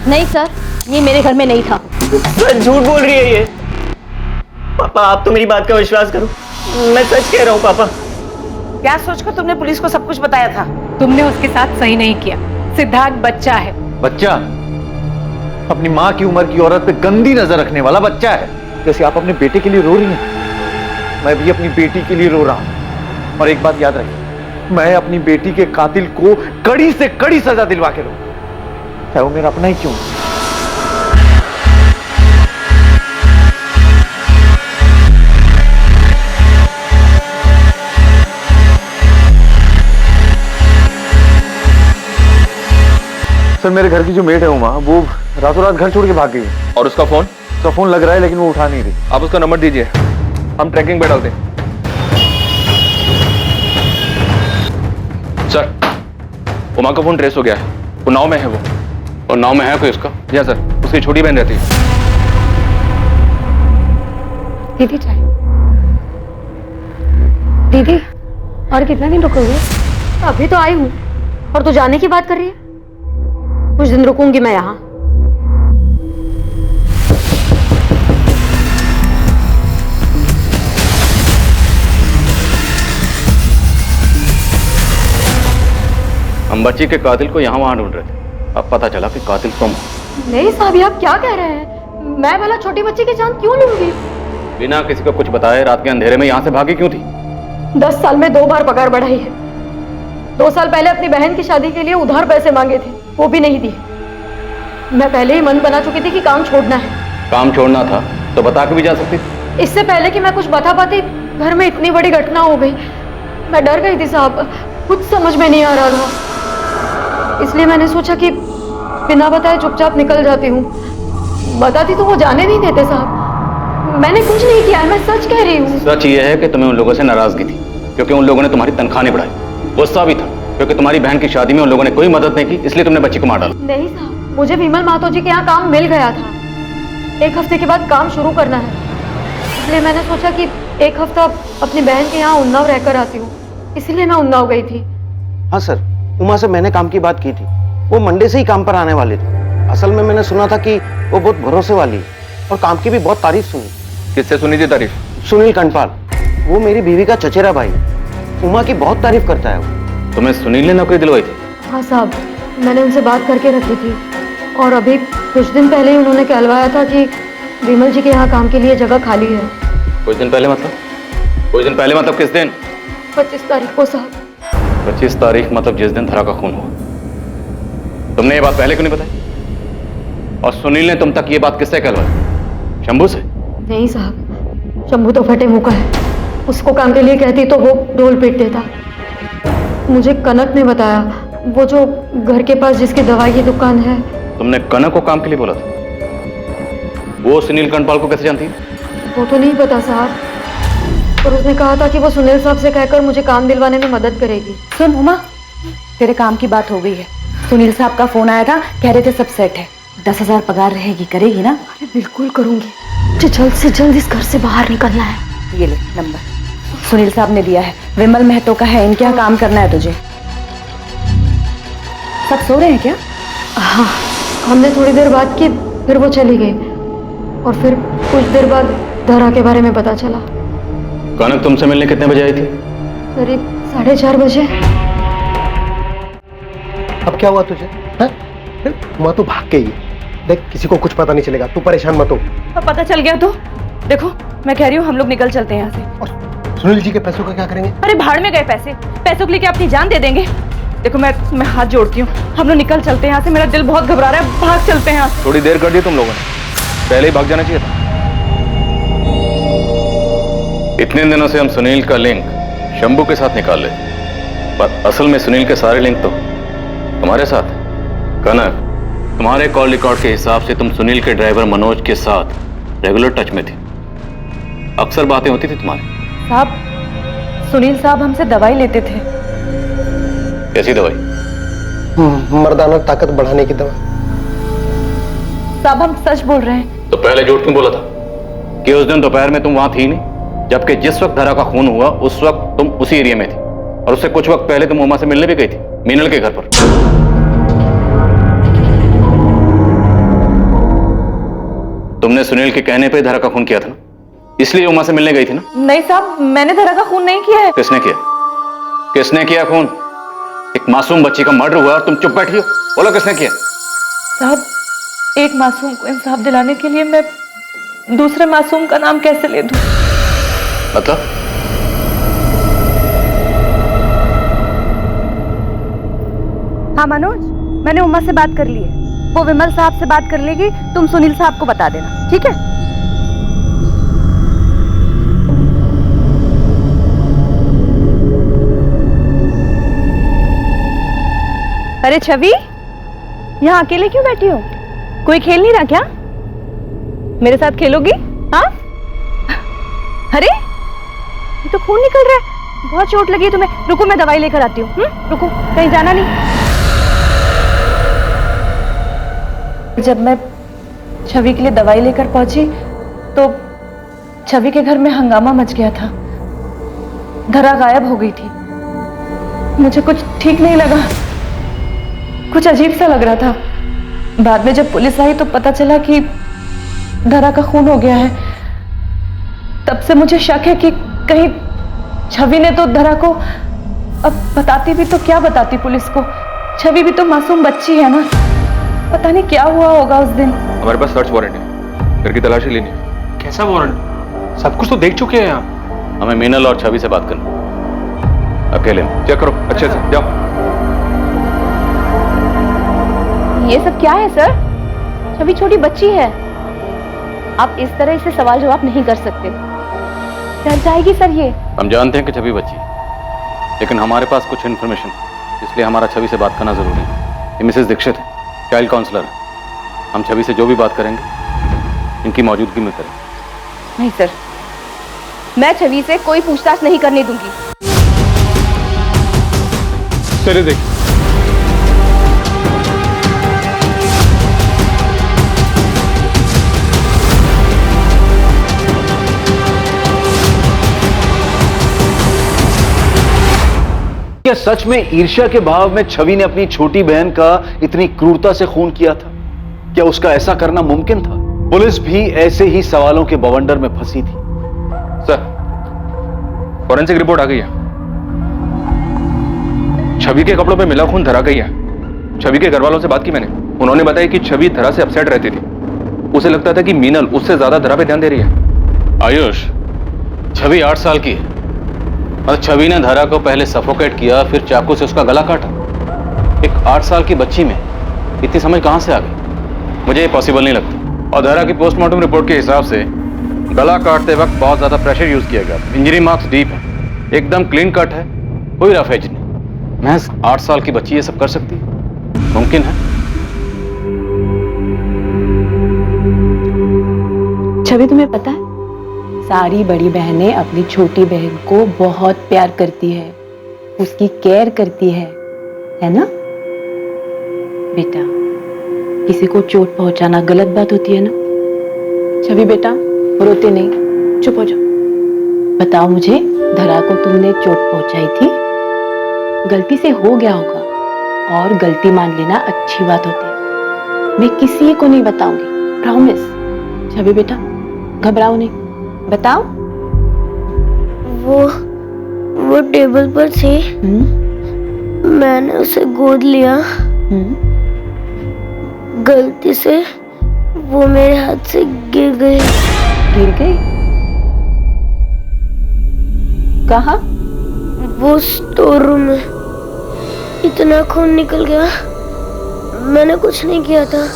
नहीं सर, ये मेरे घर में नहीं था। सर झूठ बोल रही है ये। पापा आप तो मेरी बात का विश्वास करो, मैं सच कह रहा हूँ पापा। क्या सोचकर तुमने पुलिस को सब कुछ बताया था? तुमने उसके साथ सही नहीं किया। सिद्धार्थ बच्चा है। बच्चा? अपनी माँ की उम्र की औरत पे गंदी नजर रखने वाला बच्चा है। जैसे आप अपने बेटे के लिए रो रही हैं, मैं भी अपनी बेटी के लिए रो रहा हूं। और एक बात याद रखिए, मैं अपनी बेटी के कातिल को कड़ी से कड़ी सजा दिलवा के रहूंगा, चाहे वो मेरा अपना ही क्यों। सर, मेरे घर की जो मेड है उमा, वो रातों रात घर छोड़ के भाग गई है। और उसका फोन? उसका फोन लग रहा है लेकिन वो उठा नहीं रही। आप उसका नंबर दीजिए, हम ट्रैकिंग पे डालते हैं। सर, उमा का फोन ट्रेस हो गया है, उन्नाव में है वो। और नाव में है कोई उसका? या सर, उसकी छोटी बहन रहती है। दीदी चाय। दीदी और कितना दिन रुकोगे? अभी तो आई हूँ और तू जाने की बात कर रही है। कुछ दिन रुकूंगी मैं यहाँ। हम बच्ची के कातिल को यहाँ वहां ढूंढ रहे थे, अब पता चला कि कातिल तुम हो। नहीं साहब, ये आप क्या कह रहे हैं? मैं भला छोटी बच्ची की जान क्यों लूंगी? बिना किसी को कुछ बताए रात के अंधेरे में यहाँ से भागी क्यों थी? 10 साल में 2 बार पगार बढ़ाई है। 2 साल पहले अपनी बहन की शादी के लिए उधार पैसे मांगे थे, वो भी नहीं दिए। मैं पहले ही मन बना चुकी थी कि काम छोड़ना है। काम छोड़ना था तो बता के भी जा सकती थी। इससे पहले कि मैं कुछ बता पाती, घर में इतनी बड़ी घटना हो गई। मैं डर गई थी साहब, कुछ समझ में नहीं आ रहा था। इसलिए मैंने सोचा कि बिना बताए चुपचाप निकल जाती हूँ। बताती तो वो जाने नहीं देते साहब। मैंने कुछ नहीं किया, मैं सच कह रही हूँ। सच ये है कि तुम्हें उन लोगों से नाराजगी थी, क्योंकि उन लोगों ने तुम्हारी तनख्वाह नहीं बढ़ाई। गुस्सा भी था क्योंकि तुम्हारी बहन की शादी में उन लोगों ने कोई मदद नहीं की, इसलिए तुमने बच्ची को मार डाला। नहीं साहब, मुझे विमल मातो जी के यहाँ काम मिल गया था। 1 हफ्ते के बाद काम शुरू करना है, इसलिए मैंने सोचा कि 1 हफ्ता अपनी बहन के यहाँ उन्नाव रहकर आती हूँ, इसलिए मैं उन्नाव गई थी। हाँ सर, उमा से मैंने काम की बात की थी। वो मंडे से ही काम पर आने वाले थे। असल में मैंने सुना था कि वो बहुत भरोसे वाली है और काम की भी बहुत तारीफ सुनी। किससे सुनी थी तारीफ? सुनील कंडपाल, वो मेरी बीवी का चचेरा भाई है। उमा की बहुत तारीफ करता है वो। तुम्हें सुनील ने नौकरी दिलवाई थी? हाँ साहब, मैंने उनसे बात करके रखी थी और अभी कुछ दिन पहले ही उन्होंने कहलवाया था कि विमल जी के यहाँ काम के लिए जगह खाली है। कुछ दिन पहले मतलब? कुछ दिन पहले मतलब किस दिन? 25 तारीख को साहब। 25 तारीख मतलब जिस दिन धरा का खून हुआ। तुमने ये बात पहले क्यों नहीं बताई? और सुनील ने तुम तक ये बात किससे कहलवाई? शंभू से? नहीं साहब, शंभू तो फटे मुंह का है। उसको काम के लिए कहती तो वो ढोल पीट देता। मुझे कनक ने बताया, वो जो घर के पास जिसकी दवाई की दुकान है। तुमने कनक को काम के लिए बोला था? वो सुनील कंडपाल को कैसे जानती है? वो तो नहीं पता साहब, और उसने कहा था कि वो सुनील साहब से कहकर मुझे काम दिलवाने में मदद करेगी। सुन उमा, तेरे काम की बात हो गई है। सुनील साहब का फोन आया था, कह रहे थे सब सेट है। 10,000 पगार रहेगी, करेगी ना? अरे बिल्कुल करूंगी। मुझे जल्द से जल्द इस घर से बाहर निकलना है। ये ले नंबर, सुनील साहब ने दिया है। विमल महतो का है, इनके यहाँ काम करना है तुझे। सब सो रहे हैं क्या? हाँ, हमने थोड़ी देर बात की, फिर वो चली गई और फिर कुछ देर बाद धरा के बारे में पता चला। कनक तुमसे मिलने कितने बजे आई थी? करीब 4:30 बजे। अब क्या हुआ तुझे? वहाँ तो भाग गई है। देख, किसी को कुछ पता नहीं चलेगा, तू परेशान मत हो। अब पता चल गया तो देखो, मैं कह रही हूँ हम लोग निकल चलते हैं यहाँ से। और सुनील जी के पैसों का क्या करेंगे? अरे भाड़ में गए पैसे, पैसों के लिए क्या अपनी जान दे देंगे? देखो मैं हाथ जोड़ती हूँ, हम लोग निकल चलते हैं यहाँ से। मेरा दिल बहुत घबरा रहा है, भाग चलते हैं यहाँ से। थोड़ी देर कर दी तुम लोगों ने, पहले ही भाग जाना चाहिए था। इतने दिनों से हम सुनील का लिंक शंभू के साथ निकाल रहे थे, पर असल में सुनील के सारे लिंक तो तुम्हारे साथ हैं। कनक, तुम्हारे कॉल रिकॉर्ड के हिसाब से तुम सुनील के ड्राइवर मनोज के साथ रेगुलर टच में थे, अक्सर बातें होती थी तुम्हारी। साहब, सुनील साहब हमसे दवाई लेते थे। कैसी दवाई? मर्दाना ताकत बढ़ाने की दवा। साहब हम सच बोल रहे हैं। तो पहले झूठ क्यों बोला था कि उस दिन दोपहर में तुम वहां थी नहीं, जबकि जिस वक्त धरा का खून हुआ उस वक्त तुम उसी एरिया में थी, और उससे कुछ वक्त पहले तुम उमा से मिलने भी गई थी मीनल के घर पर। तुमने सुनील के कहने पे धरा का खून किया था ना, इसलिए उमा से मिलने गई थी ना? नहीं साहब, मैंने धरा का खून नहीं किया है। किसने किया? किसने किया खून? एक मासूम बच्ची का मर्डर हुआ और तुम चुप बैठी हो, बोलो किसने किया? साहब, एक मासूम को इंसाफ दिलाने के लिए मैं दूसरे मासूम का नाम कैसे ले दूं? मतलब? हाँ मनोज, मैंने उमा से बात कर ली है, वो विमल साहब से बात कर लेगी, तुम सुनील साहब को बता देना, ठीक है? अरे छवि, यहाँ अकेले क्यों बैठी हो? कोई खेल नहीं रहा क्या? मेरे साथ खेलोगी? हाँ? अरे ये तो खून निकल रहा है, बहुत चोट लगी है तुम्हें। रुको मैं दवाई लेकर आती हूँ। रुको, कहीं जाना नहीं। जब मैं छवि के लिए दवाई लेकर पहुंची तो छवि के घर में हंगामा मच गया था। धरा गायब हो गई थी। मुझे कुछ ठीक नहीं लगा, कुछ अजीब सा लग रहा था। बाद में जब पुलिस आई तो पता चला कि धरा का खून हो गया है। तब से मुझे शक है कि कहीं छवि ने तो धरा को, अब बताती भी तो क्या बताती पुलिस को, छवि भी तो मासूम बच्ची है ना, पता नहीं क्या हुआ होगा उस दिन। हमारे पास सर्च वारंट है, घर की तलाशी लेनी है। कैसा वारंट? सब कुछ तो देख चुके हैं आप। हमें मीनल और छवि से बात करनी, अकेले में। चेक करो अच्छे से, जाओ। ये सब क्या है सर? छवि छोटी बच्ची है, आप इस तरह इसे सवाल जवाब नहीं कर सकते, डर जाएगी सर ये। हम जानते हैं कि छवि बच्ची है, लेकिन हमारे पास कुछ इन्फॉर्मेशन, इसलिए हमारा छवि से बात करना जरूरी है। ये मिसेस दीक्षित है, चाइल्ड काउंसलर है। हम छवि से जो भी बात करेंगे इनकी मौजूदगी में करेंगे। नहीं सर, मैं छवि से कोई पूछताछ नहीं करने दूंगी। चलिए देखिए, क्या सच में ईर्ष्या के भाव में छवि ने अपनी छोटी बहन का इतनी क्रूरता से खून किया था? क्या उसका ऐसा करना मुमकिन था? पुलिस भी ऐसे ही सवालों के बवंडर में फंसी थी। सर, फॉरेंसिक रिपोर्ट आ गई है। छवि के कपड़ों पे मिला खून धरा गई है। छवि के घर वालों से बात की मैंने, उन्होंने बताया कि छवि धरा से अपसेट रहती थी। उसे लगता था कि मीनल उससे ज्यादा धरा पे ध्यान दे रही है। आयुष, छवि 8 साल की है और छवि ने धरा को पहले सफोकेट किया, फिर चाकू से उसका गला काटा। एक 8 साल की बच्ची में इतनी समझ कहां से आ गई? मुझे ये पॉसिबल नहीं लगता। और धरा की पोस्टमार्टम रिपोर्ट के हिसाब से गला काटते वक्त बहुत ज्यादा प्रेशर यूज किया गया। इंजरी मार्क्स डीप है, एकदम क्लीन कट है, कोई रफ एज नहीं। महज 8 साल की बच्ची ये सब कर सकती है? मुमकिन है? छवि, तुम्हें पता है सारी बड़ी बहनें अपनी छोटी बहन को बहुत प्यार करती है, उसकी केयर करती है ना? बेटा, किसी को चोट पहुंचाना गलत बात होती है ना? छवि बेटा, रोते नहीं, चुप हो जाओ। बताओ मुझे, धरा को तुमने चोट पहुंचाई थी? गलती से हो गया होगा और गलती मान लेना अच्छी बात होती है। मैं किसी को नहीं बताऊंगी, प्रॉमिस। छवि बेटा, घबराओ नहीं, बताओ। वो टेबल पर थी, मैंने उसे गोद लिया, गलती से वो मेरे हाथ से गिर गई। गिर गई? कहाँ? वो स्टोर रूम में। इतना खून निकल गया, मैंने कुछ नहीं किया था,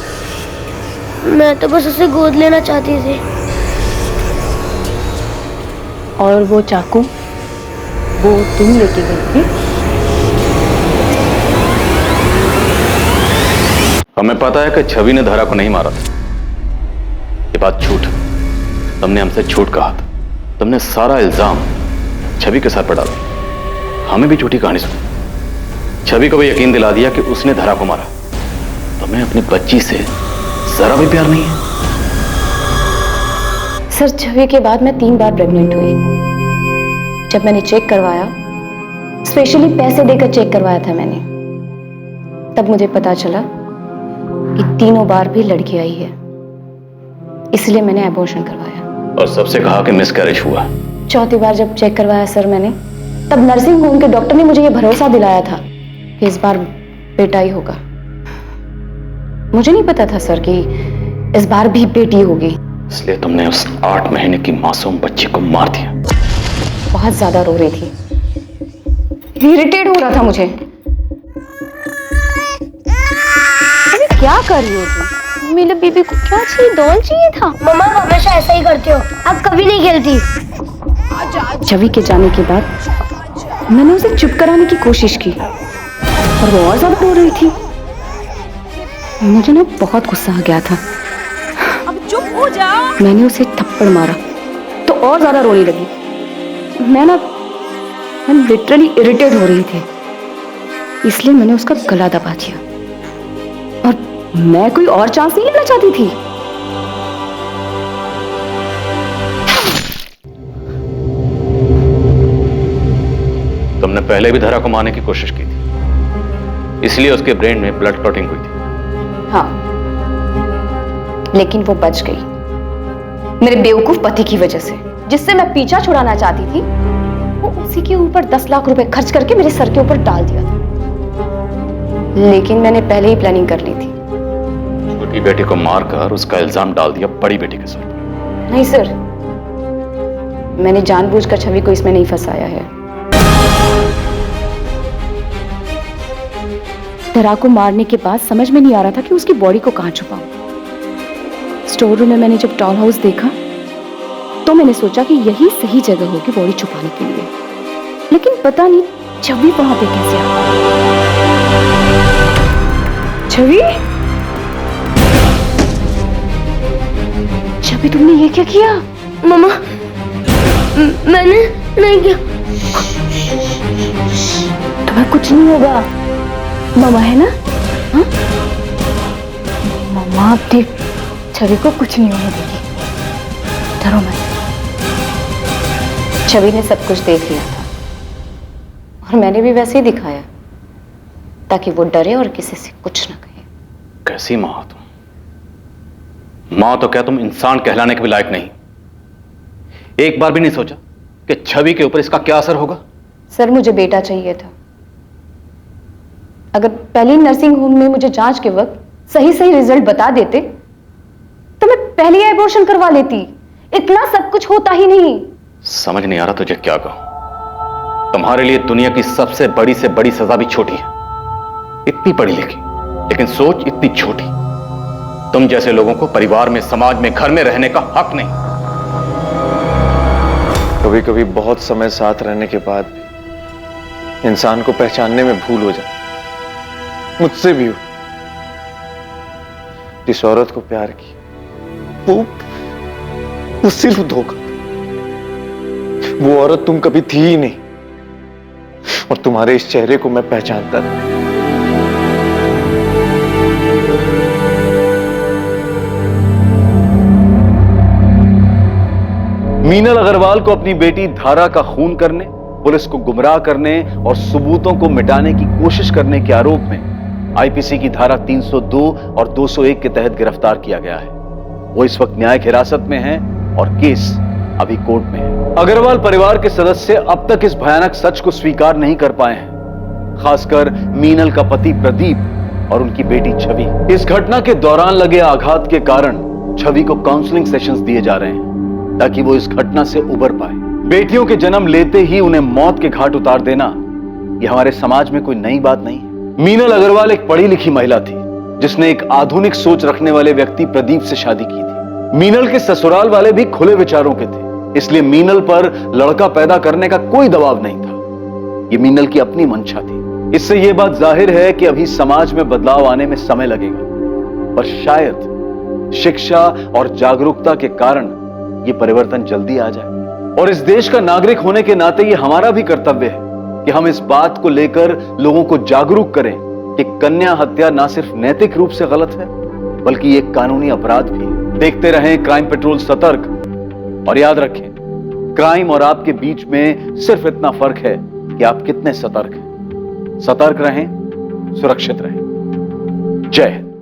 मैं तो बस उसे गोद लेना चाहती थी। और वो चाकू वो तुम लेके गई थी? हमें पता है कि छवि ने धरा को नहीं मारा था। ये बात झूठ है। तुमने हमसे झूठ कहा था। तुमने सारा इल्जाम छवि के सर पर डाला। हमें भी झूठी कहानी सुनी। छवि को भी यकीन दिला दिया कि उसने धरा को मारा। तुम्हें अपनी बच्ची से जरा भी प्यार नहीं है। सर, छवि के बाद मैं 3 बार प्रेग्नेंट हुई। जब मैंने चेक करवाया, स्पेशली पैसे देकर चेक करवाया था मैंने, तब मुझे पता चला कि तीनों बार भी लड़की आई है। इसलिए मैंने एबॉर्शन करवाया। और सबसे कहा कि मिसकैरेज हुआ। चौथी बार जब चेक करवाया सर मैंने, तब नर्सिंग होम के डॉक्टर ने मुझे यह भरोसा दिलाया था कि इस बार बेटा ही होगा। मुझे नहीं पता था सर कि इस बार भी बेटी होगी। इसलिए तुमने उस 8 महीने की मासूम बच्ची को मार दिया। बहुत ज्यादा रो रही थी, इरिटेट हो रहा था मुझे। अरे क्या कर रही हो तुम? मेरे बेबी को क्या चाहिए? डॉल चाहिए था। मम्मा हमेशा ऐसा ही करते हो, आप कभी नहीं खेलती। छवि के जाने के बाद मैंने उसे चुप कराने की कोशिश की, और वो और ज्यादा रो रही थी। मुझे ना बहुत गुस्सा आ गया था। अब चुप हो जाओ। मैंने उसे थप्पड़ मारा तो और ज्यादा रोने लगी। मैं लिटरली इरिटेट हो रही थी, इसलिए मैंने उसका गला दबा दिया। और मैं कोई और चांस नहीं लेना चाहती थी। तुमने पहले भी धरा को मारने की कोशिश की थी, इसलिए उसके ब्रेन में ब्लड क्लॉटिंग हुई थी। हाँ, लेकिन वो बच गई मेरे बेवकूफ पति की वजह से, जिससे मैं पीछा छुड़ाना चाहती थी। वो उसी के ऊपर 10 लाख रुपए खर्च करके मेरे सर के ऊपर डाल दिया था। लेकिन मैंने पहले ही प्लानिंग कर ली थी। छोटी बेटी को मारकर उसका इल्जाम डाल दिया बड़ी बेटी के सर पर। नहीं सर, मैंने जानबूझकर छवि को इसमें नहीं फंसाया है। धरा को मारने के बाद समझ में नहीं आ रहा था कि उसकी बॉडी को कहां छुपाऊं। स्टोर रूम में मैंने जब डॉल हाउस देखा तो मैंने सोचा कि यही सही जगह होगी बॉडी छुपाने के लिए। लेकिन पता नहीं छवि वहां पे कैसे आ गई। छवि, छवि तुमने ये क्या किया? मम्मा, मैंने नहीं किया। तुम्हें कुछ नहीं होगा, मामा है ना? हाँ? मामा अपनी छवि को कुछ नहीं होने देगी, डरो मत। छवि ने सब कुछ देख लिया था, और मैंने भी वैसे ही दिखाया ताकि वो डरे और किसी से कुछ ना कहे। कैसी मां हो तुम? मां तो क्या तुम इंसान कहलाने के भी लायक नहीं। एक बार भी नहीं सोचा कि छवि के ऊपर इसका क्या असर होगा? सर, मुझे बेटा चाहिए था। अगर पहली नर्सिंग होम में मुझे जांच के वक्त सही सही रिजल्ट बता देते तो मैं पहले ही एबॉर्शन करवा लेती। इतना सब कुछ होता ही नहीं। समझ नहीं आ रहा तुझे क्या कहूं। तुम्हारे लिए दुनिया की सबसे बड़ी से बड़ी सजा भी छोटी है। इतनी पढ़ी लिखी लेकिन सोच इतनी छोटी। तुम जैसे लोगों को परिवार में, समाज में, घर में रहने का हक नहीं। कभी कभी बहुत समय साथ रहने के बाद इंसान को पहचानने में भूल हो जाती। मुझसे भी हुई। जिस औरत को प्यार की वो सिर्फ धोखा। वो औरत तुम कभी थी ही नहीं, और तुम्हारे इस चेहरे को मैं पहचानता था। मीनल अग्रवाल को अपनी बेटी धारा का खून करने, पुलिस को गुमराह करने और सबूतों को मिटाने की कोशिश करने के आरोप में आईपीसी की धारा 302 और 201 के तहत गिरफ्तार किया गया है। वो इस वक्त न्यायिक हिरासत में है और केस अभी कोर्ट में है। अग्रवाल परिवार के सदस्य अब तक इस भयानक सच को स्वीकार नहीं कर पाए हैं, खासकर मीनल का पति प्रदीप और उनकी बेटी छवि। इस घटना के दौरान लगे आघात के कारण छवि को काउंसलिंग सेशंस दिए जा रहे हैं ताकि वो इस घटना से उबर पाए। बेटियों के जन्म लेते ही उन्हें मौत के घाट उतार देना यह हमारे समाज में कोई नई बात नहीं है। मीनल अग्रवाल एक पढ़ी लिखी महिला थी जिसने एक आधुनिक सोच रखने वाले व्यक्ति प्रदीप से शादी की थी। मीनल के ससुराल वाले भी खुले विचारों के थे, इसलिए मीनल पर लड़का पैदा करने का कोई दबाव नहीं था। ये मीनल की अपनी मंशा थी। इससे यह बात जाहिर है कि अभी समाज में बदलाव आने में समय लगेगा, पर शायद शिक्षा और जागरूकता के कारण यह परिवर्तन जल्दी आ जाए। और इस देश का नागरिक होने के नाते यह हमारा भी कर्तव्य है कि हम इस बात को लेकर लोगों को जागरूक करें कि कन्या हत्या ना सिर्फ नैतिक रूप से गलत है, बल्कि एक कानूनी अपराध भी है। देखते रहें क्राइम पेट्रोल सतर्क, और याद रखें, क्राइम और आपके बीच में सिर्फ इतना फर्क है कि आप कितने सतर्क हैं। सतर्क रहें, सुरक्षित रहें। जय हिंद।